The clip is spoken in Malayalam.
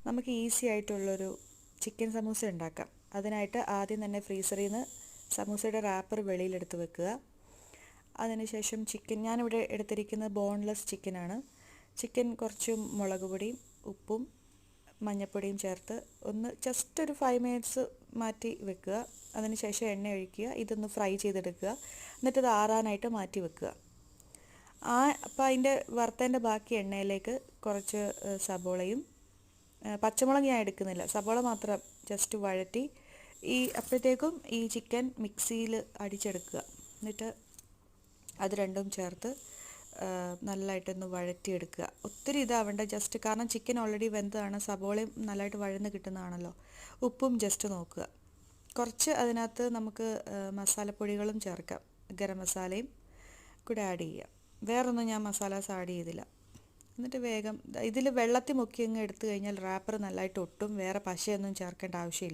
നമുക്ക് ഈസി ആയിട്ടുള്ളൊരു ചിക്കൻ സമൂസ ഉണ്ടാക്കാം. അതിനായിട്ട് ആദ്യം തന്നെ ഫ്രീസറിൽ നിന്ന് സമൂസയുടെ റാപ്പർ വെളിയിലെടുത്ത് വെക്കുക. അതിനുശേഷം ചിക്കൻ, ഞാനിവിടെ എടുത്തിരിക്കുന്നത് ബോൺലെസ് ചിക്കനാണ്. ചിക്കൻ കുറച്ച് മുളക് പൊടിയും ഉപ്പും മഞ്ഞൾപ്പൊടിയും ചേർത്ത് ഒന്ന് ജസ്റ്റ് ഒരു 5 മിനിറ്റ്സ് മാറ്റി വെക്കുക. അതിനുശേഷം എണ്ണ ഒഴിക്കുക, ഇതൊന്ന് ഫ്രൈ ചെയ്തെടുക്കുക. എന്നിട്ടത് ആറാനായിട്ട് മാറ്റി വെക്കുക. അപ്പോൾ അതിൻ്റെ വറുത്തതിൻ്റെ ബാക്കി എണ്ണയിലേക്ക് കുറച്ച് സബോളയും പച്ചമുളക് ഞാൻ എടുക്കുന്നില്ല, സബോള മാത്രം ജസ്റ്റ് വഴറ്റി അപ്പോഴത്തേക്കും ഈ ചിക്കൻ മിക്സിയിൽ അടിച്ചെടുക്കുക. എന്നിട്ട് അത് രണ്ടും ചേർത്ത് നല്ലതായിട്ടൊന്ന് വഴറ്റിയെടുക്കുക. ഒത്തിരി ഇതാവേണ്ട, ജസ്റ്റ് കാരണം ചിക്കൻ ഓൾറെഡി വെന്തതാണ്, സബോളയും നല്ലതായിട്ട് വഴന്ന് കിട്ടുന്നതാണല്ലോ. ഉപ്പും ജസ്റ്റ് നോക്കുക. കുറച്ച് അതിനകത്ത് നമുക്ക് മസാലപ്പൊടികളും ചേർക്കാം, ഗരം മസാലയും കൂടെ ആഡ് ചെയ്യുക. വേറൊന്നും ഞാൻ മസാലാസ് ആഡ് ചെയ്തില്ല. എന്നിട്ട് വേഗം ഇതിൽ വെള്ളത്തിൽ മുക്കി അങ്ങ് എടുത്തു കഴിഞ്ഞാൽ റാപ്പർ നല്ലതായിട്ട് ഒട്ടും, വേറെ പശയൊന്നും ചേർക്കേണ്ട ആവശ്യമില്ല.